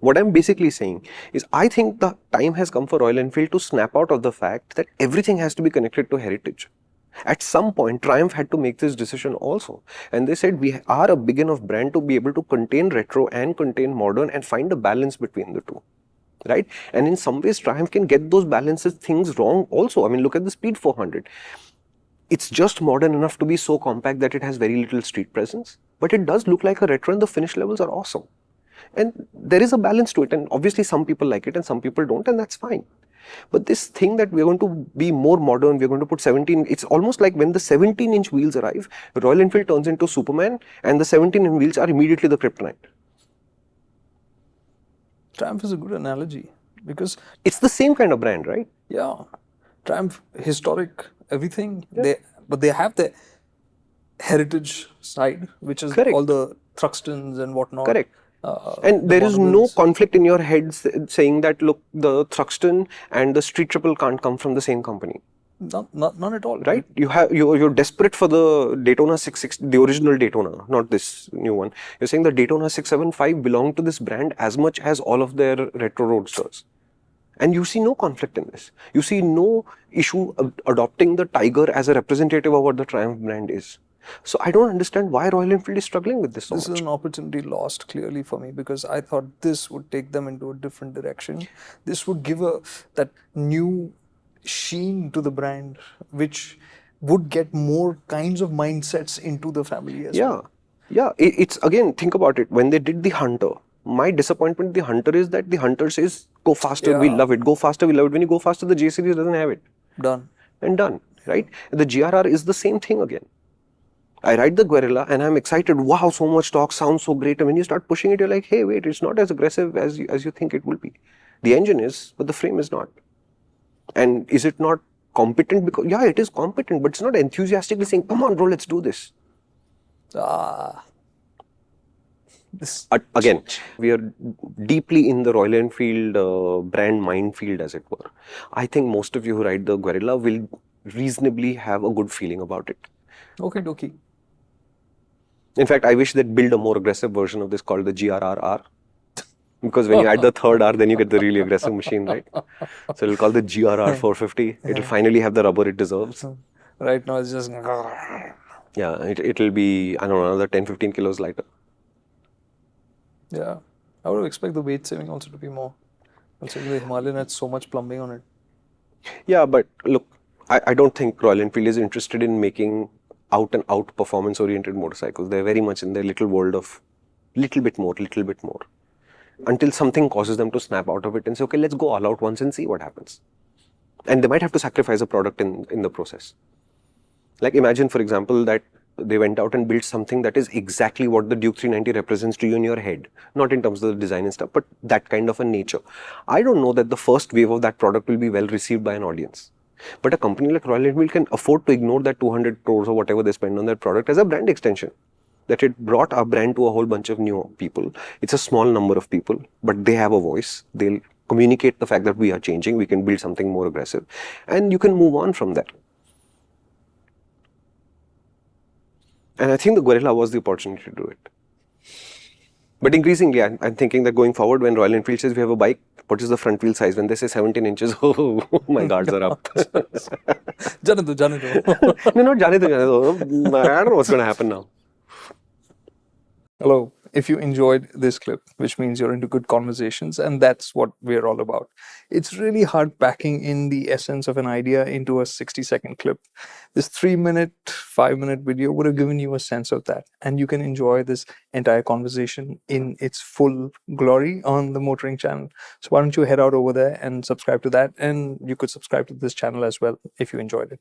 What I'm basically saying is I think the time has come for Royal Enfield to snap out of the fact that everything has to be connected to heritage. At some point, Triumph had to make this decision also. And they said, we are a big enough brand to be able to contain retro and contain modern and find a balance between the two. Right? And in some ways, Triumph can get those balances things wrong also. I mean, look at the Speed 400. It's just modern enough to be so compact that it has very little street presence. But it does look like a retro and the finish levels are awesome. And there is a balance to it. And obviously, some people like it and some people don't, and that's fine. But this thing that we're going to be more modern, we're going to put 17, it's almost like when the 17-inch wheels arrive, Royal Enfield turns into Superman and the 17-inch wheels are immediately the kryptonite. Triumph is a good analogy because it's the same kind of brand, right? Yeah. Triumph, historic, everything. Yeah. But they have the heritage side, which is all the Thruxtons and whatnot. Correct. And there is no conflict in your head saying that, look, the Thruxton and the Street Triple can't come from the same company. None at all. Right? You're desperate for the Daytona 660, the original Daytona, not this new one. You're saying the Daytona 675 belong to this brand as much as all of their retro roadsters. And you see no conflict in this. You see no issue adopting the Tiger as a representative of what the Triumph brand is. So I don't understand why Royal Enfield is struggling with this so much. This is an opportunity lost clearly for me because I thought this would take them into a different direction. This would give that new sheen to the brand, which would get more kinds of mindsets into the family as well. Yeah, it's again, think about it. When they did the Hunter, my disappointment with the Hunter is that the Hunter says, go faster, we love it. Go faster, we love it. When you go faster, the J series doesn't have it. Done. And done, right? The GRR is the same thing again. I ride the Guerrilla and I'm excited. Wow, so much torque, sounds so great. And when you start pushing it, you're like, hey, wait, it's not as aggressive as you think it will be. The engine is, but the frame is not. And is it not competent? Because yeah, it is competent, but it's not enthusiastically saying, come on, bro, let's do this. Again, we are deeply in the Royal Enfield brand minefield, as it were. I think most of you who ride the Guerrilla will reasonably have a good feeling about it. Okay, dokie. In fact, I wish they'd build a more aggressive version of this called the GRRR. Because when you add the third R, then you get the really aggressive machine, right? So it'll call the GRR 450. It'll finally have the rubber it deserves. Right now it's just... Yeah, it'll be, I don't know, another 10-15 kilos lighter. Yeah. I would expect the weight saving also to be more. Considering the Himalayan had so much plumbing on it. Yeah, but look, I don't think Royal Enfield is interested in making out-and-out performance-oriented motorcycles. They're very much in their little world of little bit more. Until something causes them to snap out of it and say, okay, let's go all out once and see what happens. And they might have to sacrifice a product in the process. Like imagine, for example, that they went out and built something that is exactly what the Duke 390 represents to you in your head. Not in terms of the design and stuff, but that kind of a nature. I don't know that the first wave of that product will be well received by an audience. But a company like Royal Enfield can afford to ignore that 200 crores or whatever they spend on that product as a brand extension. That it brought our brand to a whole bunch of new people. It's a small number of people, but they have a voice. They'll communicate the fact that we are changing. We can build something more aggressive. And you can move on from that. And I think the Guerrilla was the opportunity to do it. But increasingly, I'm thinking that going forward, when Royal Enfield says we have a bike, what is the front wheel size? When they say 17 inches, oh, my guards are up. Jane do. No, not jane do. I don't know what's going to happen now. Hello. If you enjoyed this clip, which means you're into good conversations, and that's what we're all about. It's really hard packing in the essence of an idea into a 60-second clip. This 3-minute, 5-minute video would have given you a sense of that. And you can enjoy this entire conversation in its full glory on the MotorInc channel. So why don't you head out over there and subscribe to that? And you could subscribe to this channel as well if you enjoyed it.